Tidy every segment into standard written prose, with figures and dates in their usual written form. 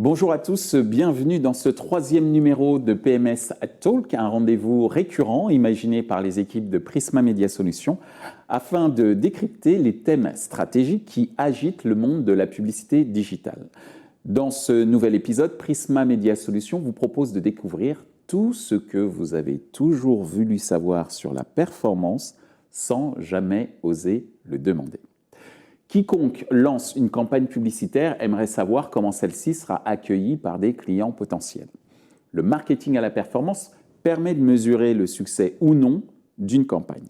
Bonjour à tous, bienvenue dans ce troisième numéro de PMS at Talk, un rendez-vous récurrent imaginé par les équipes de Prisma Media Solutions afin de décrypter les thèmes stratégiques qui agitent le monde de la publicité digitale. Dans ce nouvel épisode, Prisma Media Solutions vous propose de découvrir tout ce que vous avez toujours voulu savoir sur la performance sans jamais oser le demander. Quiconque lance une campagne publicitaire aimerait savoir comment celle-ci sera accueillie par des clients potentiels. Le marketing à la performance permet de mesurer le succès ou non d'une campagne.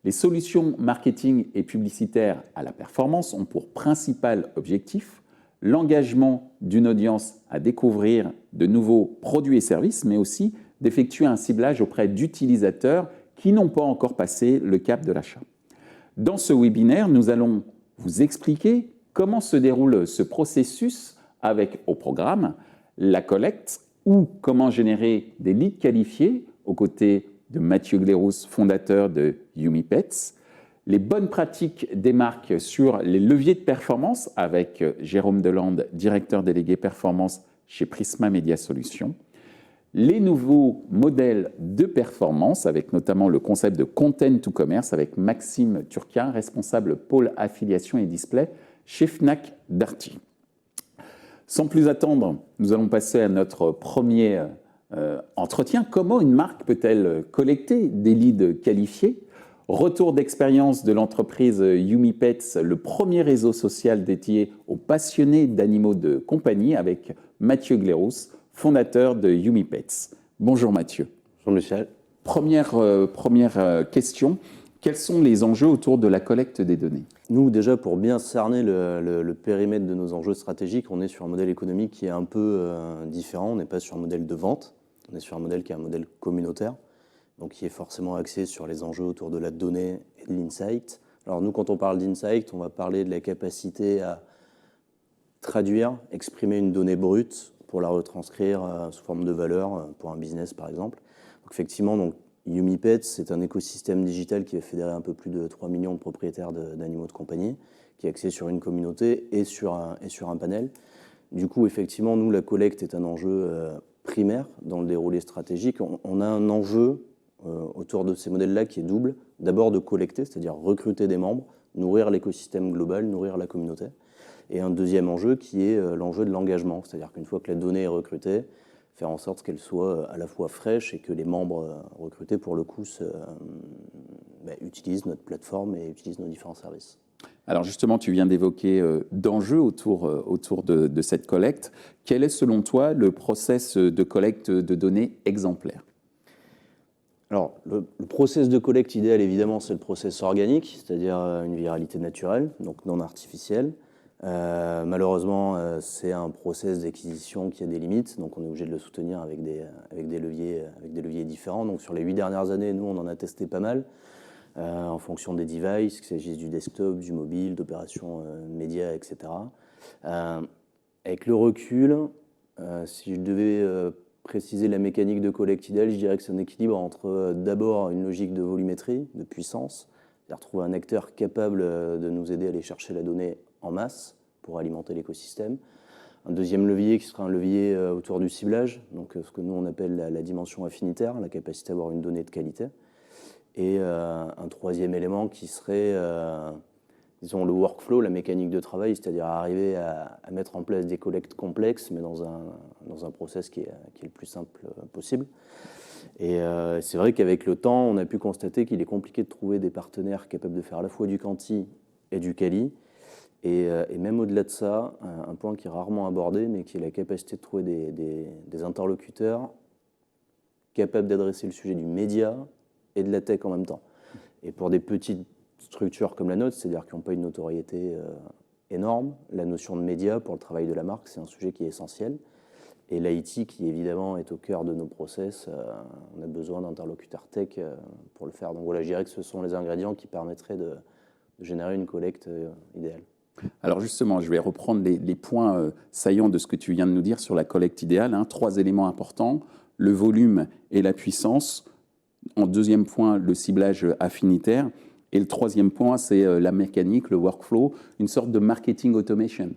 Les solutions marketing et publicitaires à la performance ont pour principal objectif l'engagement d'une audience à découvrir de nouveaux produits et services, mais aussi d'effectuer un ciblage auprès d'utilisateurs qui n'ont pas encore passé le cap de l'achat. Dans ce webinaire, nous allons vous expliquer comment se déroule ce processus avec au programme la collecte ou comment générer des leads qualifiés aux côtés de Mathieu Glerous, fondateur de YumiPets, les bonnes pratiques des marques sur les leviers de performance avec Jérôme Delande, directeur délégué performance chez Prisma Media Solutions, les nouveaux modèles de performance avec notamment le concept de Content to Commerce avec Maxime Turquin, responsable pôle affiliation et display chez Fnac Darty. Sans plus attendre, nous allons passer à notre premier entretien. Comment une marque peut-elle collecter des leads qualifiés ? Retour d'expérience de l'entreprise YumiPets, le premier réseau social dédié aux passionnés d'animaux de compagnie avec Mathieu Glerous, fondateur de YumiPets. Bonjour Mathieu. Bonjour Michel. Première question, quels sont les enjeux autour de la collecte des données ? Nous, déjà, pour bien cerner le périmètre de nos enjeux stratégiques, on est sur un modèle économique qui est un peu différent. On n'est pas sur un modèle de vente, on est sur un modèle qui est un modèle communautaire, donc qui est forcément axé sur les enjeux autour de la donnée et de l'insight. Alors nous, quand on parle d'insight, on va parler de la capacité à traduire, exprimer une donnée brute pour la retranscrire sous forme de valeur pour un business, par exemple. Donc effectivement, YumiPets, c'est un écosystème digital qui va fédérer un peu plus de 3 millions de propriétaires d'animaux de compagnie, qui est axé sur une communauté et sur un panel. Du coup, effectivement, nous, la collecte est un enjeu primaire dans le déroulé stratégique. On a un enjeu autour de ces modèles-là qui est double. D'abord de collecter, c'est-à-dire recruter des membres, nourrir l'écosystème global, nourrir la communauté. Et un deuxième enjeu qui est l'enjeu de l'engagement, c'est-à-dire qu'une fois que la donnée est recrutée, faire en sorte qu'elle soit à la fois fraîche et que les membres recrutés, pour le coup, utilisent notre plateforme et utilisent nos différents services. Alors justement, tu viens d'évoquer d'enjeux autour de cette collecte. Quel est selon toi le process de collecte de données exemplaire ? Alors, le process de collecte idéal, évidemment, c'est le process organique, c'est-à-dire une viralité naturelle, donc non artificielle. Malheureusement, c'est un process d'acquisition qui a des limites, donc on est obligé de le soutenir avec des leviers différents. Donc sur les 8 dernières années, nous, on en a testé pas mal, en fonction des devices, qu'il s'agisse du desktop, du mobile, d'opérations médias, etc. Avec le recul, si je devais préciser la mécanique de collecte idéale, je dirais que c'est un équilibre entre d'abord une logique de volumétrie, de puissance, c'est-à-dire trouver un acteur capable de nous aider à aller chercher la donnée en masse pour alimenter l'écosystème. Un deuxième levier qui sera un levier autour du ciblage, donc ce que nous on appelle la dimension affinitaire, la capacité à avoir une donnée de qualité. Et un troisième élément qui serait, disons, le workflow, la mécanique de travail, c'est-à-dire arriver à mettre en place des collectes complexes, mais dans un process qui est le plus simple possible. Et c'est vrai qu'avec le temps, on a pu constater qu'il est compliqué de trouver des partenaires capables de faire à la fois du quanti et du quali. Et même au-delà de ça, un point qui est rarement abordé, mais qui est la capacité de trouver des interlocuteurs capables d'adresser le sujet du média et de la tech en même temps. Et pour des petites structures comme la nôtre, c'est-à-dire qui n'ont pas une notoriété énorme, la notion de média pour le travail de la marque, c'est un sujet qui est essentiel. Et l'IT, qui évidemment est au cœur de nos process, on a besoin d'interlocuteurs tech pour le faire. Donc voilà, je dirais que ce sont les ingrédients qui permettraient de générer une collecte idéale. Alors justement, je vais reprendre les points saillants de ce que tu viens de nous dire sur la collecte idéale. 3 éléments importants, le volume et la puissance. En deuxième point, le ciblage affinitaire. Et le troisième point, c'est la mécanique, le workflow, une sorte de marketing automation.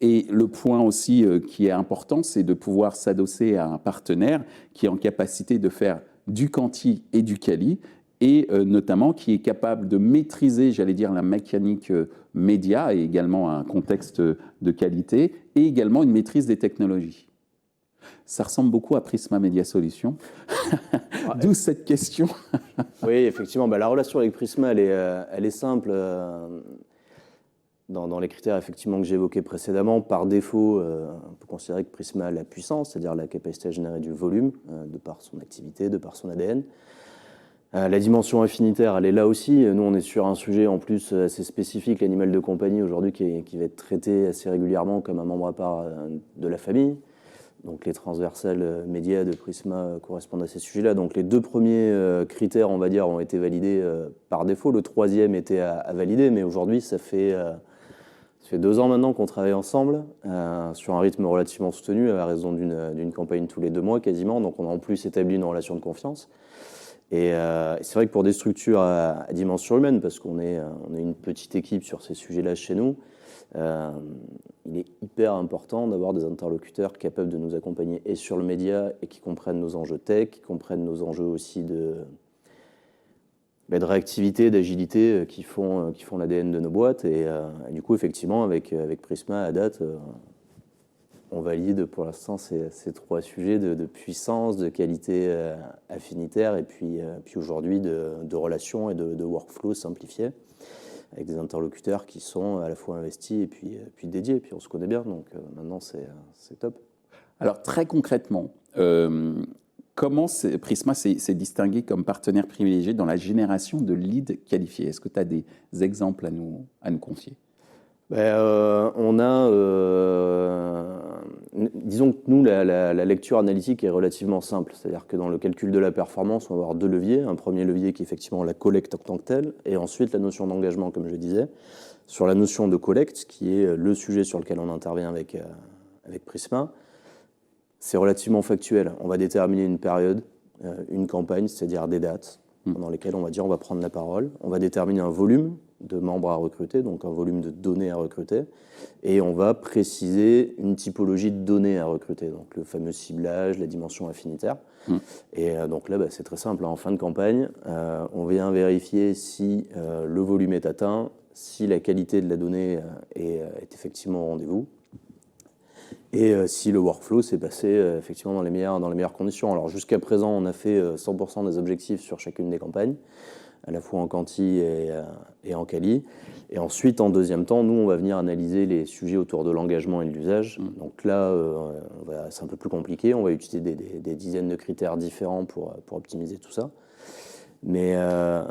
Et le point aussi qui est important, c'est de pouvoir s'adosser à un partenaire qui est en capacité de faire du quanti et du quali, et notamment qui est capable de maîtriser, j'allais dire, la mécanique média et également un contexte de qualité, et également une maîtrise des technologies. Ça ressemble beaucoup à Prisma Media Solutions, d'où cette question. Oui, effectivement, la relation avec Prisma, elle est simple. Dans les critères effectivement que j'évoquais précédemment, par défaut, on peut considérer que Prisma a la puissance, c'est-à-dire la capacité à générer du volume, de par son activité, de par son ADN. La dimension affinitaire, elle est là aussi. Nous, on est sur un sujet en plus assez spécifique, l'animal de compagnie aujourd'hui, qui va être traité assez régulièrement comme un membre à part de la famille. Donc les transversales médias de Prisma correspondent à ces sujets-là. Donc les deux premiers critères, on va dire, ont été validés par défaut. Le troisième était à valider, mais aujourd'hui, ça fait 2 ans maintenant qu'on travaille ensemble sur un rythme relativement soutenu à raison d'une campagne tous les 2 mois quasiment. Donc on a en plus établi une relation de confiance. Et c'est vrai que pour des structures à dimension humaine, parce qu'on est une petite équipe sur ces sujets-là chez nous, il est hyper important d'avoir des interlocuteurs capables de nous accompagner et sur le média et qui comprennent nos enjeux tech, qui comprennent nos enjeux aussi de réactivité, d'agilité qui font l'ADN de nos boîtes. Et du coup, effectivement, avec Prisma, à date, on valide pour l'instant ces 3 sujets de puissance, de qualité affinitaire et puis aujourd'hui de relations et de workflow simplifiés avec des interlocuteurs qui sont à la fois investis et puis dédiés. Et puis on se connaît bien, donc maintenant c'est top. Alors très concrètement, comment Prisma s'est distingué comme partenaire privilégié dans la génération de leads qualifiés? Est-ce que tu as des exemples à nous confier? On a, disons que nous, la lecture analytique est relativement simple. C'est-à-dire que dans le calcul de la performance, on va avoir 2 leviers. Un premier levier qui est effectivement la collecte en tant que telle, et ensuite la notion d'engagement, comme je disais. Sur la notion de collecte, qui est le sujet sur lequel on intervient avec Prisma, c'est relativement factuel. On va déterminer une période, une campagne, c'est-à-dire des dates pendant lesquelles on va dire on va prendre la parole. On va déterminer un volume de membres à recruter, donc un volume de données à recruter, et on va préciser une typologie de données à recruter, donc le fameux ciblage, la dimension affinitaire. Et donc là, c'est très simple. En fin de campagne, on vient vérifier si le volume est atteint, si la qualité de la donnée est effectivement au rendez-vous, et si le workflow s'est passé effectivement dans les meilleures conditions. Alors jusqu'à présent, on a fait 100% des objectifs sur chacune des campagnes, à la fois en quanti et en quali. Et ensuite, en deuxième temps, nous, on va venir analyser les sujets autour de l'engagement et de l'usage. Donc là, c'est un peu plus compliqué. On va utiliser des dizaines de critères différents pour optimiser tout ça. Mais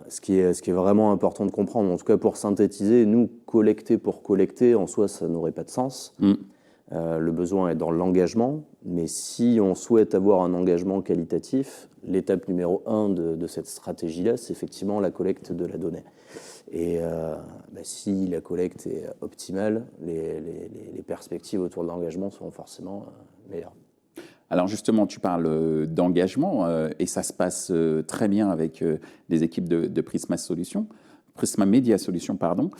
ce qui est vraiment important de comprendre, en tout cas pour synthétiser, nous, collecter pour collecter, en soi, ça n'aurait pas de sens. Le besoin est dans l'engagement, mais si on souhaite avoir un engagement qualitatif, l'étape numéro 1 de cette stratégie-là, c'est effectivement la collecte de la donnée. Et si la collecte est optimale, les perspectives autour de l'engagement seront forcément meilleures. Alors justement, tu parles d'engagement et ça se passe très bien avec les équipes de Prisma Media Solutions, pardon.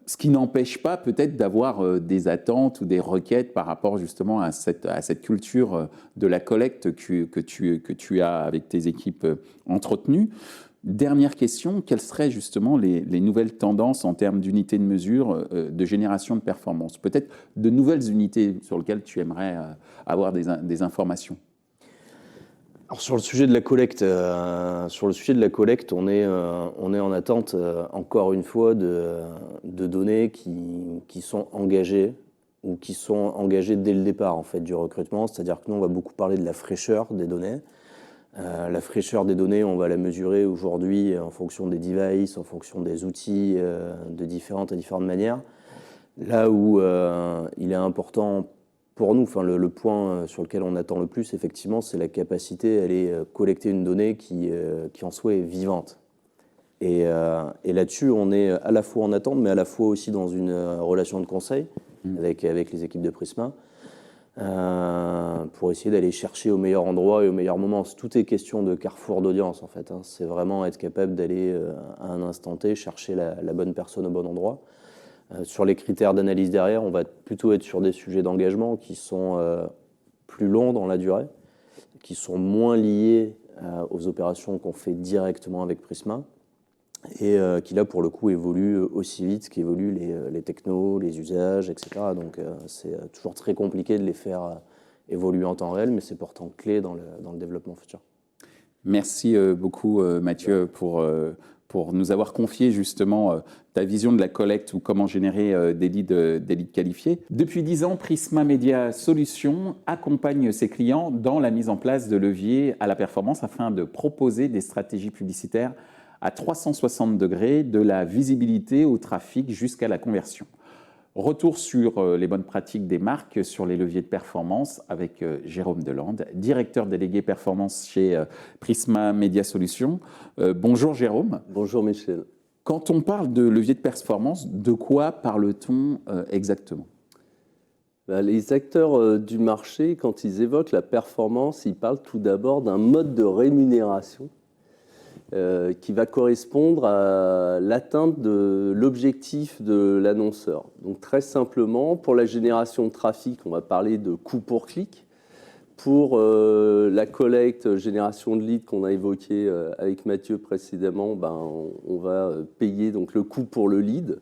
Ce qui n'empêche pas peut-être d'avoir des attentes ou des requêtes par rapport justement à cette culture de la collecte que tu as avec tes équipes entretenues. Dernière question, quelles seraient justement les nouvelles tendances en termes d'unités de mesure de génération de performance? Peut-être de nouvelles unités sur lesquelles tu aimerais avoir des informations. Alors sur le sujet de la collecte, on est en attente encore une fois de données qui sont engagées ou qui sont engagées dès le départ en fait du recrutement. C'est-à-dire que nous on va beaucoup parler de la fraîcheur des données. La fraîcheur des données, on va la mesurer aujourd'hui en fonction des devices, en fonction des outils de différentes manières. Là où il est important pour nous, le point sur lequel on attend le plus, effectivement, c'est la capacité à aller collecter une donnée qui en soi est vivante. Et là-dessus, on est à la fois en attente, mais à la fois aussi dans une relation de conseil avec les équipes de Prisma pour essayer d'aller chercher au meilleur endroit et au meilleur moment. Tout est question de carrefour d'audience, en fait. C'est vraiment être capable d'aller à un instant T chercher la bonne personne au bon endroit. Sur les critères d'analyse derrière, on va plutôt être sur des sujets d'engagement qui sont plus longs dans la durée, qui sont moins liés aux opérations qu'on fait directement avec Prisma et qui là pour le coup évoluent aussi vite qu'évoluent les technos, les usages, etc. Donc c'est toujours très compliqué de les faire évoluer en temps réel, mais c'est pourtant clé dans le développement futur. Merci beaucoup Mathieu pour nous avoir confié justement ta vision de la collecte ou comment générer des leads qualifiés. Depuis 10 ans, Prisma Media Solutions accompagne ses clients dans la mise en place de leviers à la performance afin de proposer des stratégies publicitaires à 360 degrés, de la visibilité au trafic jusqu'à la conversion. Retour sur les bonnes pratiques des marques sur les leviers de performance avec Jérôme Delande, directeur délégué performance chez Prisma Media Solutions. Bonjour Jérôme. Bonjour Michel. Quand on parle de levier de performance, de quoi parle-t-on exactement ? Les acteurs du marché, quand ils évoquent la performance, ils parlent tout d'abord d'un mode de rémunération qui va correspondre à l'atteinte de l'objectif de l'annonceur. Donc très simplement, pour la génération de trafic, on va parler de coût pour clic. Pour la collecte, génération de leads qu'on a évoqué avec Mathieu précédemment, on va payer donc le coût pour le lead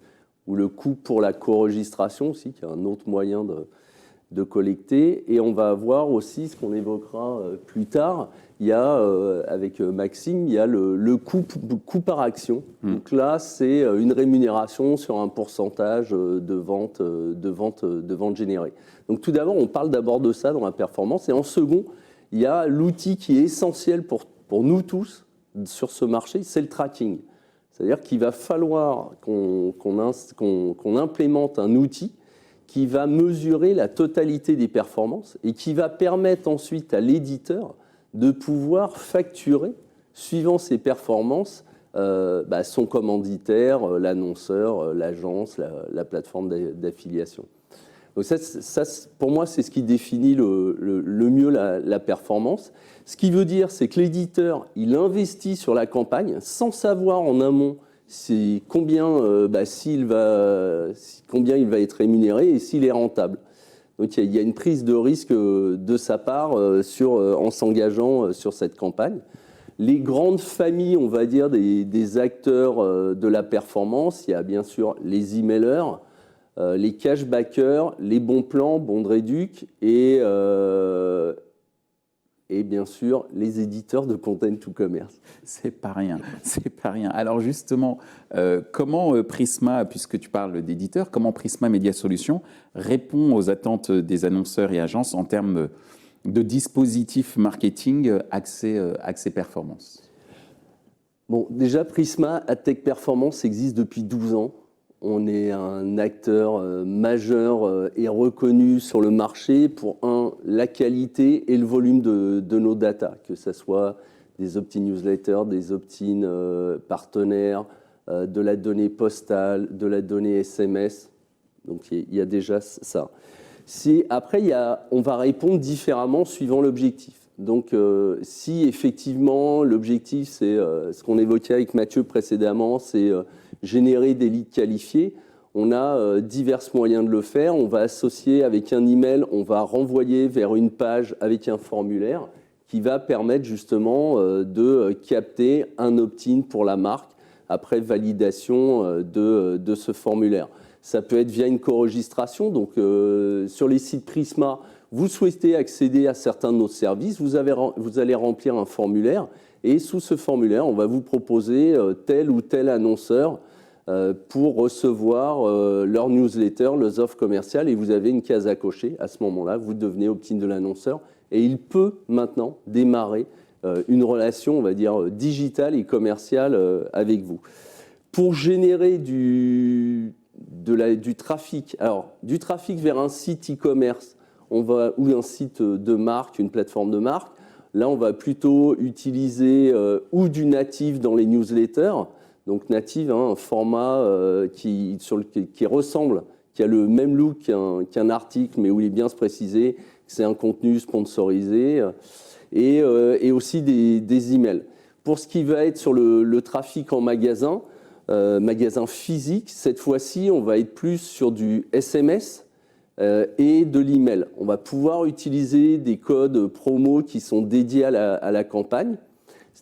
ou le coût pour la co-registration aussi, qui est un autre moyen de collecter. Et on va avoir aussi ce qu'on évoquera plus tard. Il y a, avec Maxime, il y a le coût par action. Donc là, c'est une rémunération sur un pourcentage de vente générée. Donc tout d'abord, on parle d'abord de ça dans la performance. Et en second, il y a l'outil qui est essentiel pour nous tous sur ce marché, c'est le tracking. C'est-à-dire qu'il va falloir qu'on implémente un outil qui va mesurer la totalité des performances et qui va permettre ensuite à l'éditeur de pouvoir facturer, suivant ses performances, son commanditaire, l'annonceur, l'agence, la plateforme d'affiliation. Donc ça, pour moi, c'est ce qui définit le mieux la performance. Ce qui veut dire, c'est que l'éditeur, il investit sur la campagne sans savoir en amont combien il va être rémunéré et s'il est rentable. Donc il y a une prise de risque de sa part en s'engageant sur cette campagne. Les grandes familles, on va dire, des acteurs de la performance, il y a bien sûr les emailers, les cashbackers, les bons plans, bons de réduc et bien sûr les éditeurs de content to commerce. C'est pas rien, c'est pas rien. Alors justement, comment Prisma, puisque tu parles d'éditeurs, comment Prisma Media Solutions répond aux attentes des annonceurs et agences en termes de dispositifs marketing axés performance ? Bon, déjà Prisma AdTech Performance existe depuis 12 ans. On est un acteur majeur et reconnu sur le marché pour, la qualité et le volume de nos data, que ce soit des opt-in newsletters, des opt-in partenaires, de la donnée postale, de la donnée SMS. Donc il y a déjà ça. Après, on va répondre différemment suivant l'objectif. Donc si effectivement l'objectif, c'est ce qu'on évoquait avec Mathieu précédemment, c'est générer des leads qualifiés, on a divers moyens de le faire. On va associer avec un email, on va renvoyer vers une page avec un formulaire qui va permettre justement de capter un opt-in pour la marque après validation de ce formulaire. Ça peut être via une co-registration. Donc sur les sites Prisma, vous souhaitez accéder à certains de nos services, vous allez remplir un formulaire et sous ce formulaire, on va vous proposer tel ou tel annonceur pour recevoir leur newsletter, leurs offres commerciales, et vous avez une case à cocher. À ce moment-là, vous devenez opt-in de l'annonceur et il peut maintenant démarrer une relation, on va dire, digitale et commerciale avec vous. Pour générer du trafic, alors du trafic vers un site e-commerce ou un site de marque, une plateforme de marque, là on va plutôt utiliser ou du native dans les newsletters. Donc native, un format qui ressemble, qui a le même look qu'un article, mais où il est bien précisé, c'est un contenu sponsorisé, et aussi des emails. Pour ce qui va être sur le trafic en magasin, magasin physique. Cette fois-ci, on va être plus sur du SMS et de l'email. On va pouvoir utiliser des codes promo qui sont dédiés à la campagne.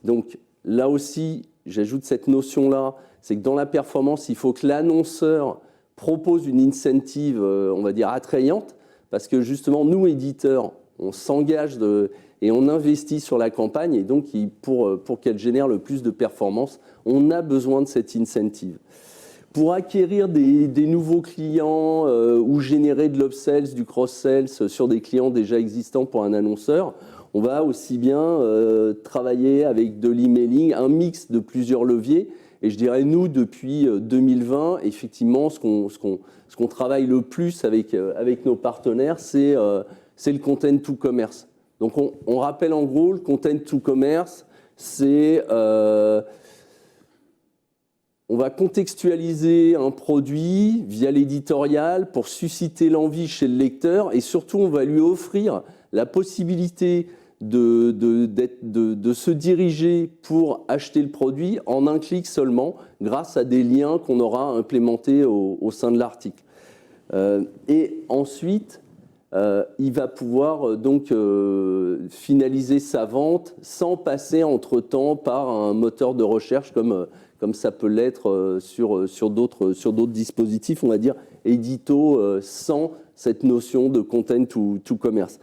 Donc là aussi, j'ajoute cette notion-là, c'est que dans la performance, il faut que l'annonceur propose une incentive, on va dire, attrayante, parce que justement, nous, éditeurs, on s'engage et on investit sur la campagne, et donc pour qu'elle génère le plus de performance, on a besoin de cette incentive. Pour acquérir des nouveaux clients ou générer de l'upsells, du cross-sells sur des clients déjà existants pour un annonceur, on va aussi bien travailler avec de l'emailing, un mix de plusieurs leviers. Et je dirais, nous, depuis 2020, effectivement, ce qu'on travaille le plus avec nos partenaires, c'est le content to commerce. Donc, on rappelle en gros, le content to commerce, c'est... on va contextualiser un produit via l'éditorial pour susciter l'envie chez le lecteur et surtout, on va lui offrir la possibilité de se diriger pour acheter le produit en un clic seulement grâce à des liens qu'on aura implémentés au sein de l'article. Et ensuite, il va pouvoir donc finaliser sa vente sans passer entre-temps par un moteur de recherche comme ça peut l'être sur d'autres dispositifs, on va dire, édito sans cette notion de content to commerce.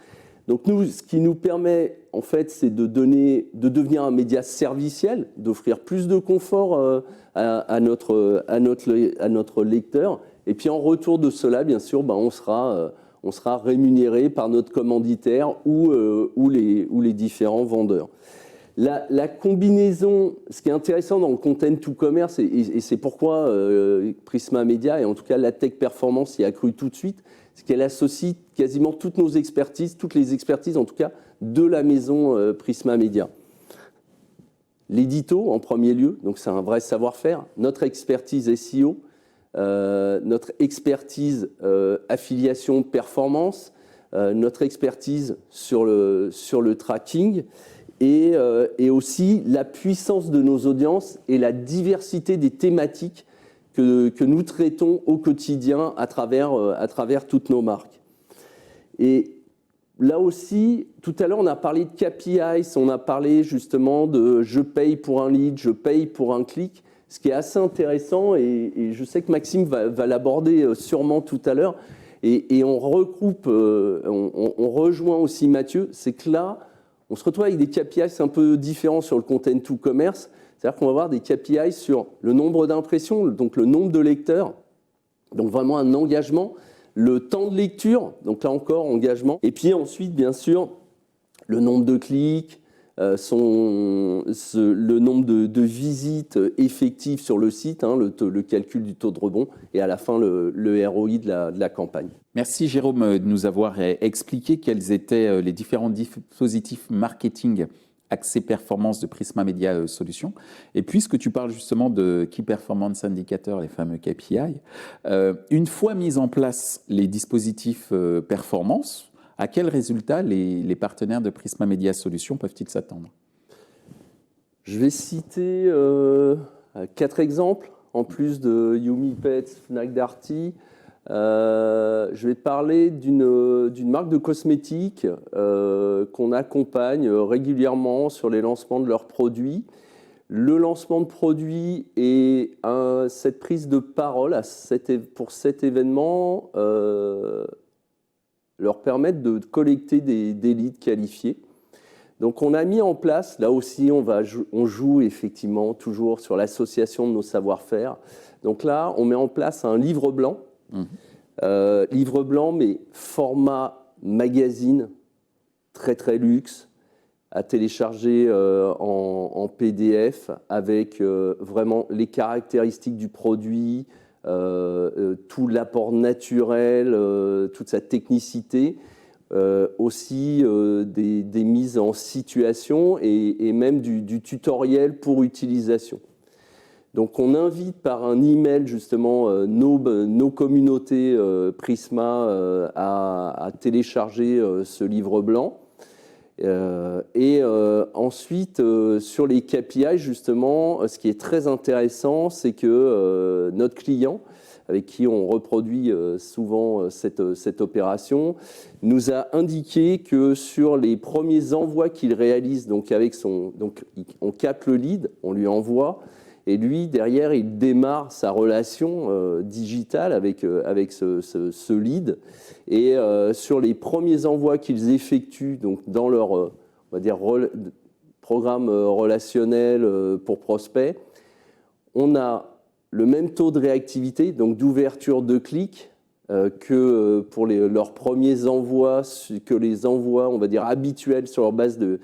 Donc nous, ce qui nous permet, en fait, c'est de devenir un média serviciel, d'offrir plus de confort à notre lecteur. Et puis en retour de cela, bien sûr, on sera rémunéré par notre commanditaire ou les différents vendeurs. La combinaison, ce qui est intéressant dans le content to commerce, et c'est pourquoi Prisma Media, et en tout cas la Tech Performance y a cru tout de suite, c'est qu'elle associe quasiment toutes nos expertises, toutes les expertises en tout cas de la maison Prisma Media. L'édito en premier lieu, donc c'est un vrai savoir-faire, notre expertise SEO, notre expertise affiliation performance, notre expertise sur le tracking et aussi la puissance de nos audiences et la diversité des thématiques que nous traitons au quotidien à travers toutes nos marques. Et là aussi, tout à l'heure, on a parlé de KPIs, on a parlé justement de je paye pour un lead, je paye pour un clic, ce qui est assez intéressant et je sais que Maxime va l'aborder sûrement tout à l'heure. Et on regroupe, on rejoint aussi Mathieu, c'est que là, on se retrouve avec des KPIs un peu différents sur le content to commerce. C'est-à-dire qu'on va avoir des KPIs sur le nombre d'impressions, donc le nombre de lecteurs, donc vraiment un engagement, le temps de lecture, donc là encore engagement, et puis ensuite bien sûr le nombre de clics, le nombre de visites effectives sur le site, le calcul du taux de rebond et à la fin le ROI de la campagne. Merci Jérôme de nous avoir expliqué quels étaient les différents dispositifs marketing accès performance de Prisma Media Solutions. Et puisque tu parles justement de Key Performance Indicators, les fameux KPI, une fois mis en place les dispositifs performance, à quels résultats les partenaires de Prisma Media Solutions peuvent-ils s'attendre? Je vais citer 4 exemples, en plus de Yumi Pets, Fnac Darty. Je vais parler d'une marque de cosmétiques qu'on accompagne régulièrement sur les lancements de leurs produits. Le lancement de produits et cette prise de parole pour cet événement leur permettent de collecter des leads qualifiés. Donc on a mis en place, là aussi on joue effectivement toujours sur l'association de nos savoir-faire. Donc là on met en place un livre blanc. Livre blanc mais format magazine très très luxe à télécharger en PDF avec vraiment les caractéristiques du produit, tout l'apport naturel, toute sa technicité, aussi des mises en situation et même du tutoriel pour utilisation. Donc on invite par un email justement nos communautés Prisma à télécharger ce livre blanc. Ensuite, sur les KPI, justement, ce qui est très intéressant, c'est que notre client, avec qui on reproduit souvent cette opération, nous a indiqué que sur les premiers envois qu'il réalise, donc on capte le lead, on lui envoie, et lui, derrière, il démarre sa relation digitale avec ce lead. Et sur les premiers envois qu'ils effectuent donc dans leur on va dire, programme relationnel pour prospects, on a le même taux de réactivité, donc d'ouverture de clics, que pour leurs premiers envois, que les envois, on va dire, habituels sur leur base de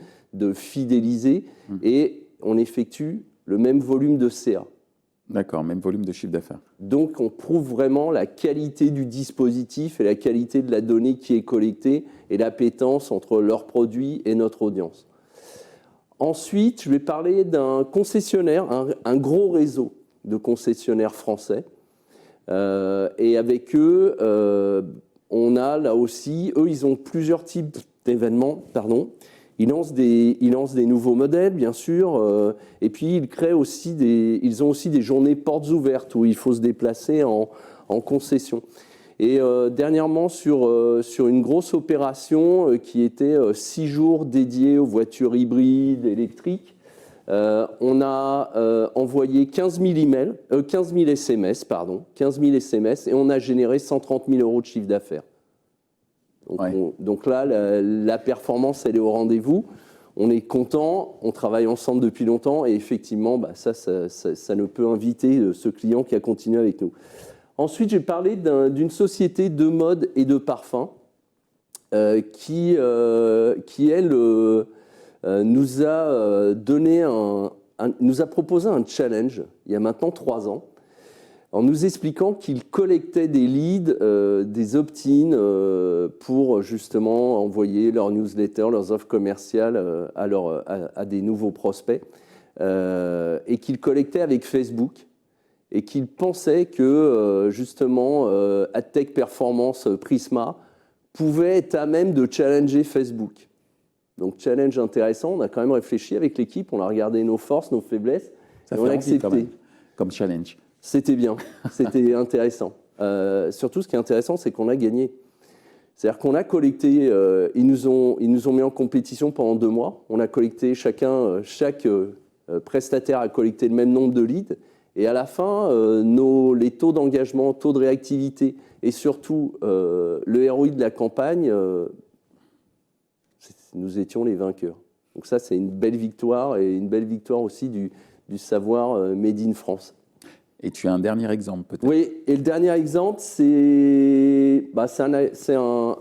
fidélisés, et on effectue le même volume de CA. D'accord, même volume de chiffre d'affaires. Donc, on prouve vraiment la qualité du dispositif et la qualité de la donnée qui est collectée et l'appétence entre leurs produits et notre audience. Ensuite, je vais parler d'un concessionnaire, un gros réseau de concessionnaires français. Et avec eux, on a là aussi, eux, ils ont plusieurs types d'événements, Ils lancent des nouveaux modèles, bien sûr, et puis ils ont aussi des journées portes ouvertes où il faut se déplacer en concession. Et dernièrement, sur une grosse opération qui était 6 jours dédiés aux voitures hybrides, électriques, on a envoyé 15 000 SMS, et on a généré 130 000 € de chiffre d'affaires. Donc là, la performance, elle est au rendez-vous. On est content, on travaille ensemble depuis longtemps et effectivement, ça ne peut inviter ce client qui a continué avec nous. Ensuite, j'ai parlé d'une société de mode et de parfum qui elle, nous a proposé un challenge il y a maintenant 3 ans, en nous expliquant qu'ils collectaient des leads, des opt-in pour justement envoyer leurs newsletters, leurs offres commerciales à des nouveaux prospects, et qu'ils collectaient avec Facebook, et qu'ils pensaient que justement AdTech Performance Prisma pouvait être à même de challenger Facebook. Donc challenge intéressant, on a quand même réfléchi avec l'équipe, on a regardé nos forces, nos faiblesses, et on a accepté. Comme challenge. C'était bien, c'était intéressant. Surtout, ce qui est intéressant, c'est qu'on a gagné. C'est-à-dire qu'on a collecté, ils nous ont mis en compétition pendant 2 mois. On a collecté chaque prestataire a collecté le même nombre de leads. Et à la fin, les taux d'engagement, taux de réactivité et surtout le ROI de la campagne, nous étions les vainqueurs. Donc ça, c'est une belle victoire et une belle victoire aussi du savoir Made in France. Et tu as un dernier exemple peut-être? Oui, et le dernier exemple, c'est un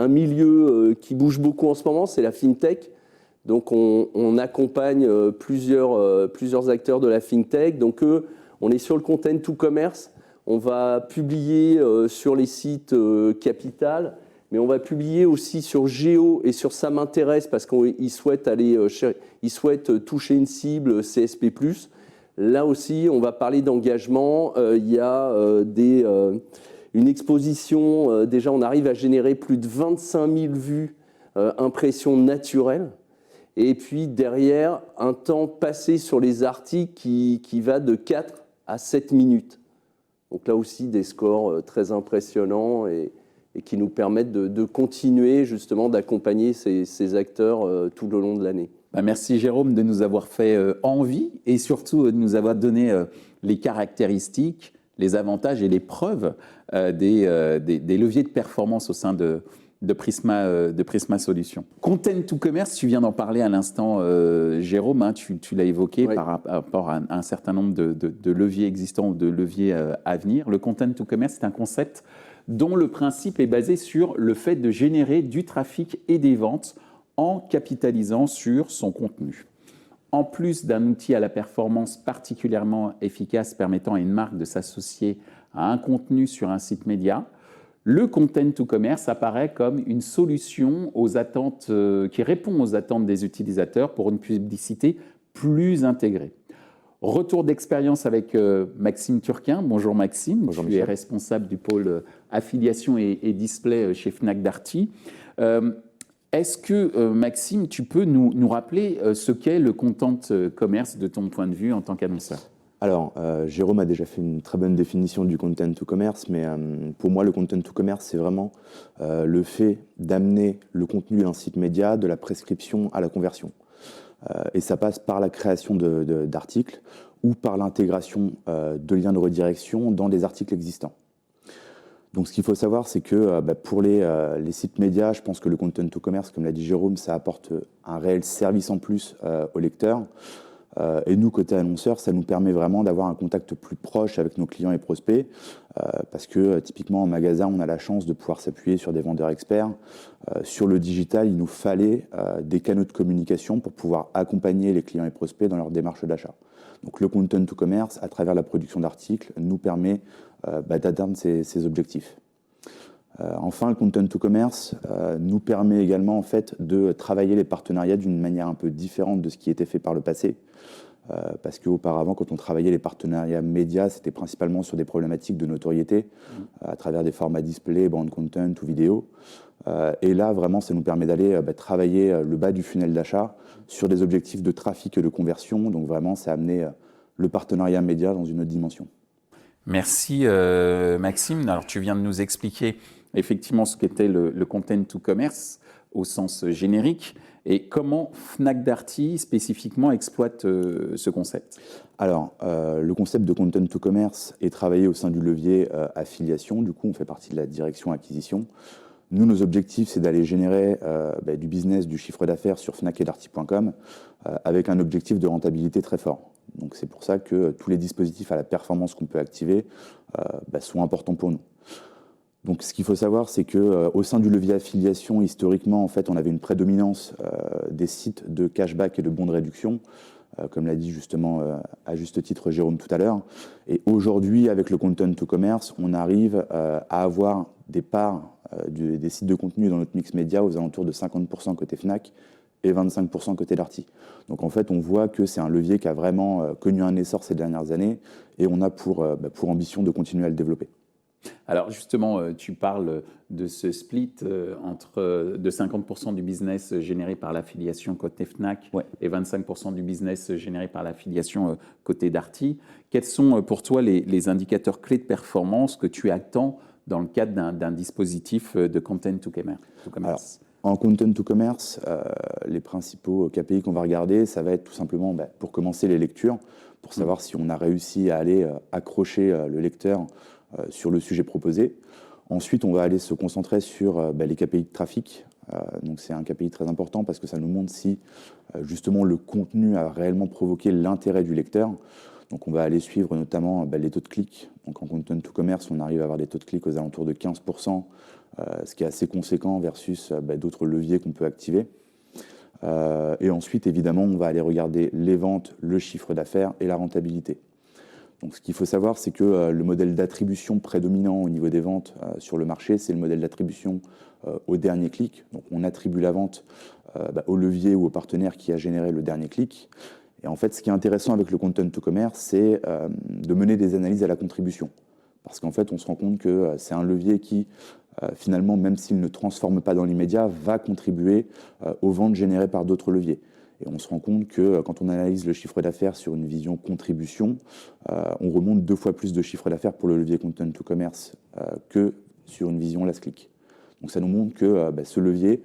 milieu qui bouge beaucoup en ce moment, c'est la FinTech. Donc on accompagne plusieurs acteurs de la FinTech. Donc on est sur le content to commerce, on va publier sur les sites Capital, mais on va publier aussi sur Géo et sur Ça m'intéresse parce qu'ils souhaitent toucher une cible CSP+. Là aussi, on va parler d'engagement. Il y a une exposition. Déjà, on arrive à générer plus de 25 000 vues, impressions naturelles. Et puis derrière, un temps passé sur les articles qui va de 4 à 7 minutes. Donc là aussi, des scores très impressionnants et qui nous permettent de continuer justement d'accompagner ces acteurs tout le long de l'année. Merci Jérôme de nous avoir fait envie et surtout de nous avoir donné les caractéristiques, les avantages et les preuves des leviers de performance au sein de Prisma Solutions. Content to Commerce, tu viens d'en parler à l'instant, Jérôme, hein, tu l'as évoqué par rapport à un certain nombre de leviers existants ou de leviers à venir. Le Content to Commerce, c'est un concept dont le principe est basé sur le fait de générer du trafic et des ventes en capitalisant sur son contenu. En plus d'un outil à la performance particulièrement efficace permettant à une marque de s'associer à un contenu sur un site média, le Content to Commerce apparaît comme une solution qui répond aux attentes des utilisateurs pour une publicité plus intégrée. Retour d'expérience avec Maxime Turquin. Bonjour Maxime, Bonjour, tu es responsable du pôle affiliation et display chez Fnac Darty. Est-ce que, Maxime, tu peux nous rappeler ce qu'est le content commerce de ton point de vue en tant qu'annonceur? Alors, Jérôme a déjà fait une très bonne définition du content to commerce, mais pour moi, le content to commerce, c'est vraiment le fait d'amener le contenu d'un site média de la prescription à la conversion. Et ça passe par la création d'articles ou par l'intégration de liens de redirection dans des articles existants. Donc, ce qu'il faut savoir, c'est que pour les sites médias, je pense que le content to commerce, comme l'a dit Jérôme, ça apporte un réel service en plus aux lecteurs. Et nous, côté annonceurs, ça nous permet vraiment d'avoir un contact plus proche avec nos clients et prospects, parce que typiquement en magasin, on a la chance de pouvoir s'appuyer sur des vendeurs experts. Sur le digital, il nous fallait des canaux de communication pour pouvoir accompagner les clients et prospects dans leur démarche d'achat. Donc le content to commerce, à travers la production d'articles, nous permet d'atteindre ces objectifs. Enfin, le content to commerce nous permet également en fait, de travailler les partenariats d'une manière un peu différente de ce qui était fait par le passé. Parce qu'auparavant, quand on travaillait les partenariats médias, c'était principalement sur des problématiques de notoriété, à travers des formats display, brand content ou vidéo. Et là, vraiment, ça nous permet d'aller travailler le bas du funnel d'achat sur des objectifs de trafic et de conversion. Donc vraiment, ça a amené le partenariat média dans une autre dimension. Merci Maxime. Alors tu viens de nous expliquer effectivement ce qu'était le content to commerce au sens générique et comment Fnac Darty spécifiquement exploite ce concept. Alors, le concept de content to commerce est travaillé au sein du levier affiliation. Du coup, on fait partie de la direction acquisition. Nous, nos objectifs, c'est d'aller générer du business, du chiffre d'affaires sur fnacedarty.com avec un objectif de rentabilité très fort. Donc, c'est pour ça que tous les dispositifs à la performance qu'on peut activer sont importants pour nous. Donc, ce qu'il faut savoir, c'est qu'au sein du levier affiliation, historiquement, en fait, on avait une prédominance des sites de cashback et de bons de réduction, comme l'a dit justement à juste titre Jérôme tout à l'heure. Et aujourd'hui, avec le content to commerce, on arrive à avoir des parts des sites de contenu dans notre mix média aux alentours de 50% côté Fnac et 25% côté Darty. Donc en fait, on voit que c'est un levier qui a vraiment connu un essor ces dernières années et on a pour ambition de continuer à le développer. Alors justement, tu parles de ce split de 50% du business généré par l'affiliation côté Fnac et 25% du business généré par l'affiliation côté Darty. Quels sont pour toi les indicateurs clés de performance que tu attends dans le cadre d'un dispositif de content to commerce? Alors, en content to commerce, les principaux KPI qu'on va regarder, ça va être tout simplement, pour commencer, les lectures, pour savoir si on a réussi à aller accrocher le lecteur sur le sujet proposé. Ensuite, on va aller se concentrer sur les KPI de trafic. Donc, c'est un KPI très important parce que ça nous montre si justement le contenu a réellement provoqué l'intérêt du lecteur. Donc, on va aller suivre notamment les taux de clics. Donc, en content to commerce, on arrive à avoir des taux de clics aux alentours de 15%, ce qui est assez conséquent versus d'autres leviers qu'on peut activer. Et ensuite, évidemment, on va aller regarder les ventes, le chiffre d'affaires et la rentabilité. Donc, ce qu'il faut savoir, c'est que le modèle d'attribution prédominant au niveau des ventes sur le marché, c'est le modèle d'attribution au dernier clic. Donc, on attribue la vente au levier ou au partenaire qui a généré le dernier clic. Et en fait, ce qui est intéressant avec le content to commerce, c'est de mener des analyses à la contribution. Parce qu'en fait, on se rend compte que c'est un levier qui, finalement, même s'il ne transforme pas dans l'immédiat, va contribuer aux ventes générées par d'autres leviers. Et on se rend compte que quand on analyse le chiffre d'affaires sur une vision contribution, on remonte 2 fois plus de chiffre d'affaires pour le levier content to commerce que sur une vision last click. Donc ça nous montre que ce levier,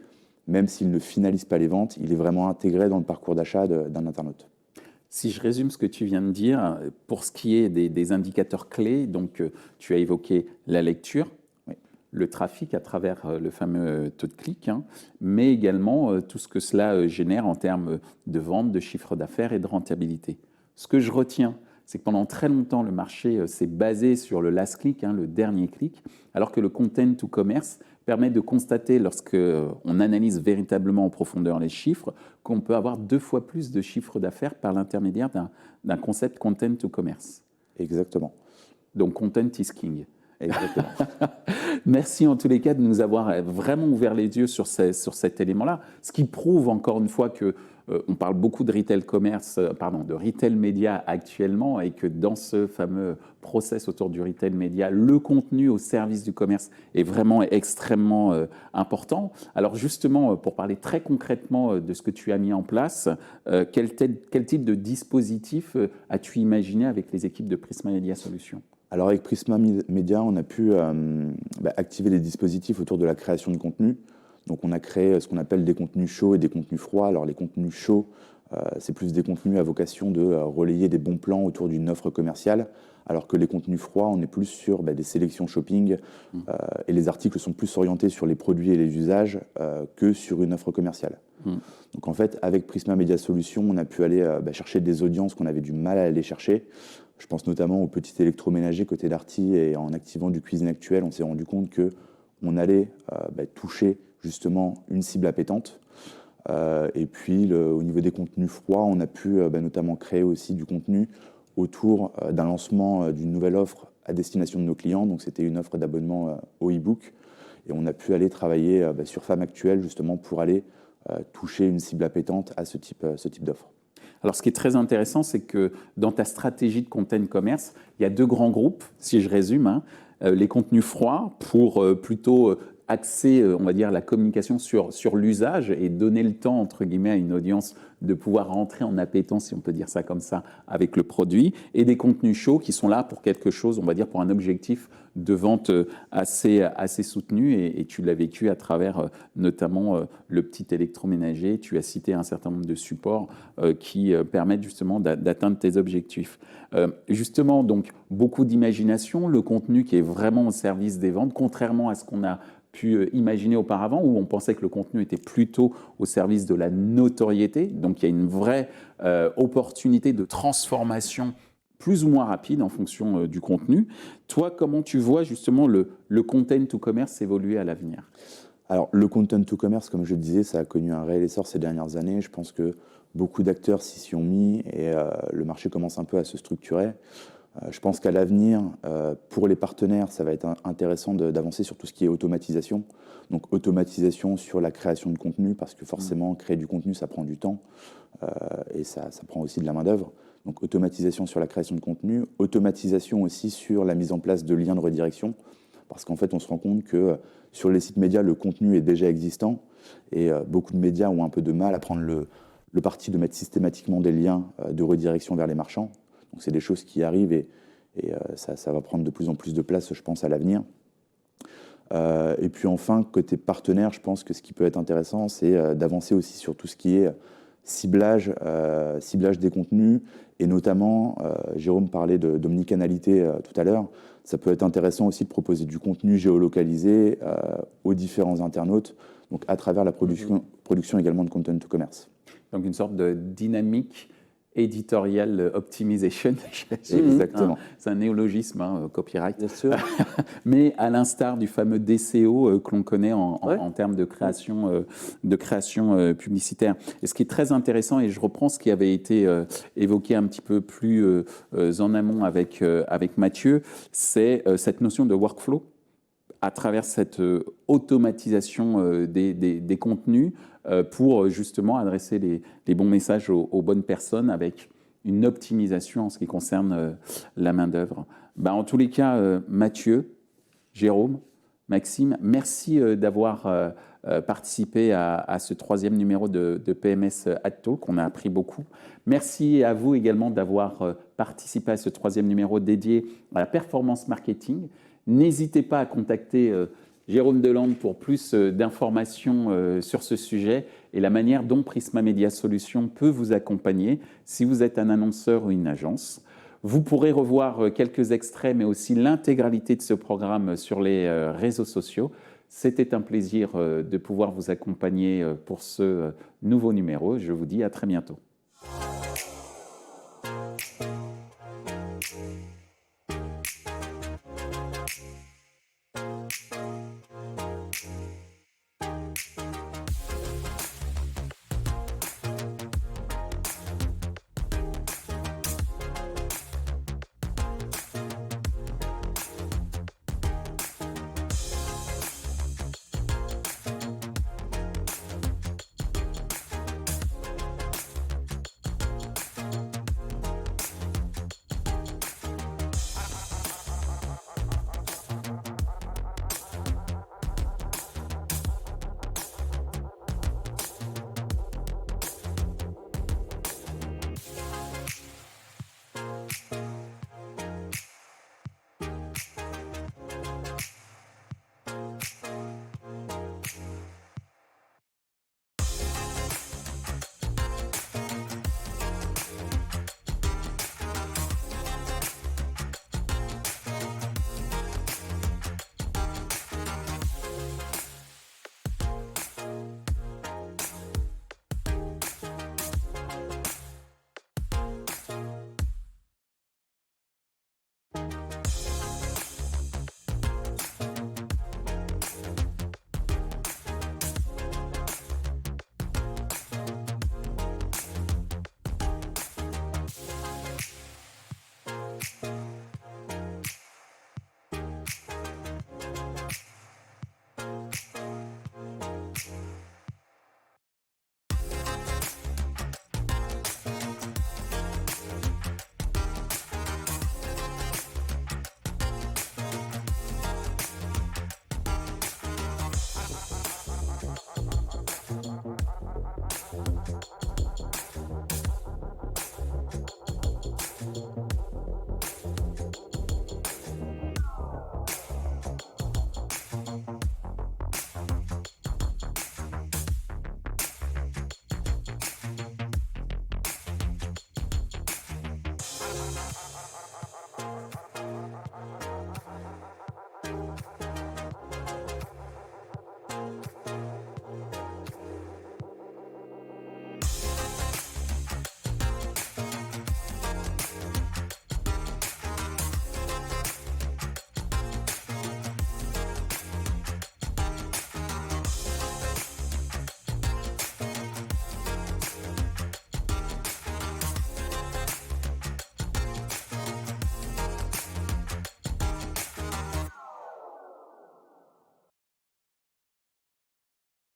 même s'il ne finalise pas les ventes, il est vraiment intégré dans le parcours d'achat d'un internaute. Si je résume ce que tu viens de dire, pour ce qui est des indicateurs clés, donc tu as évoqué la lecture, le trafic à travers le fameux taux de clic, mais également tout ce que cela génère en termes de vente, de chiffre d'affaires et de rentabilité. Ce que je retiens, c'est que pendant très longtemps, le marché s'est basé sur le last click, le dernier clic, alors que le content to commerce permet de constater, lorsqu'on analyse véritablement en profondeur les chiffres, qu'on peut avoir 2 fois plus de chiffre d'affaires par l'intermédiaire d'un concept content to commerce. Exactement. Donc content is king. Exactement. Merci en tous les cas de nous avoir vraiment ouvert les yeux sur cet élément-là, ce qui prouve encore une fois que on parle beaucoup de retail commerce, de retail média actuellement, et que dans ce fameux process autour du retail média, le contenu au service du commerce est vraiment extrêmement important. Alors justement, pour parler très concrètement de ce que tu as mis en place, quel type de dispositif as-tu imaginé avec les équipes de Prisma Media Solutions? Alors avec Prisma Media, on a pu activer des dispositifs autour de la création de contenu. Donc on a créé ce qu'on appelle des contenus chauds et des contenus froids. Alors les contenus chauds, c'est plus des contenus à vocation de relayer des bons plans autour d'une offre commerciale, alors que les contenus froids, on est plus sur des sélections shopping et les articles sont plus orientés sur les produits et les usages que sur une offre commerciale. Donc en fait, avec Prisma Media Solutions, on a pu aller chercher des audiences qu'on avait du mal à aller chercher. Je pense notamment aux petits électroménagers côté Darty, et en activant du Cuisine Actuelle, on s'est rendu compte qu'on allait toucher justement une cible appétante. Et puis au niveau des contenus froids, on a pu notamment créer aussi du contenu autour d'un lancement d'une nouvelle offre à destination de nos clients. Donc c'était une offre d'abonnement au e-book. Et on a pu aller travailler sur Femme Actuelle justement pour aller toucher une cible appétente à ce type d'offre. Alors, ce qui est très intéressant, c'est que dans ta stratégie de content commerce, il y a deux grands groupes, si je résume, les contenus froids pour plutôt axer, on va dire, la communication sur l'usage et donner le temps, entre guillemets, à une audience de pouvoir rentrer en appétence, si on peut dire ça comme ça, avec le produit, et des contenus chauds qui sont là pour quelque chose, on va dire, pour un objectif de vente assez soutenu, et tu l'as vécu à travers notamment le petit électroménager. Tu as cité un certain nombre de supports qui permettent justement d'atteindre tes objectifs. Justement, donc, beaucoup d'imagination, le contenu qui est vraiment au service des ventes, contrairement à ce qu'on a pu imaginer auparavant, où on pensait que le contenu était plutôt au service de la notoriété. Donc il y a une vraie opportunité de transformation plus ou moins rapide en fonction du contenu. Toi, comment tu vois justement le content to commerce évoluer à l'avenir? Alors le content to commerce, comme je le disais, ça a connu un réel essor ces dernières années. Je pense que beaucoup d'acteurs s'y sont mis et le marché commence un peu à se structurer. Je pense qu'à l'avenir, pour les partenaires, ça va être intéressant d'avancer sur tout ce qui est automatisation. Donc automatisation sur la création de contenu, parce que forcément, créer du contenu, ça prend du temps et ça prend aussi de la main-d'œuvre. Donc automatisation sur la création de contenu, automatisation aussi sur la mise en place de liens de redirection, parce qu'en fait, on se rend compte que sur les sites médias, le contenu est déjà existant et beaucoup de médias ont un peu de mal à prendre le parti de mettre systématiquement des liens de redirection vers les marchands. Donc c'est des choses qui arrivent et ça va prendre de plus en plus de place, je pense, à l'avenir. Et puis enfin, côté partenaire, je pense que ce qui peut être intéressant, c'est d'avancer aussi sur tout ce qui est ciblage des contenus, et notamment, Jérôme parlait d'omnicanalité tout à l'heure, ça peut être intéressant aussi de proposer du contenu géolocalisé aux différents internautes, donc à travers la production également de content to commerce. Donc une sorte de dynamique editorial optimization. Exactement. C'est un néologisme, copyright. Bien sûr. Mais à l'instar du fameux DCO que l'on connaît en termes de création, publicitaire. Et ce qui est très intéressant, et je reprends ce qui avait été évoqué un petit peu plus en amont avec Mathieu, c'est cette notion de workflow à travers cette automatisation des contenus pour justement adresser les bons messages aux bonnes personnes avec une optimisation en ce qui concerne la main-d'œuvre. En tous les cas, Mathieu, Jérôme, Maxime, merci d'avoir participé à ce 3e numéro de PMS AdTalk. On a appris beaucoup. Merci à vous également d'avoir participé à ce 3e numéro dédié à la performance marketing. N'hésitez pas à contacter Jérôme Delande pour plus d'informations sur ce sujet et la manière dont Prisma Media Solutions peut vous accompagner si vous êtes un annonceur ou une agence. Vous pourrez revoir quelques extraits, mais aussi l'intégralité de ce programme sur les réseaux sociaux. C'était un plaisir de pouvoir vous accompagner pour ce nouveau numéro. Je vous dis à très bientôt.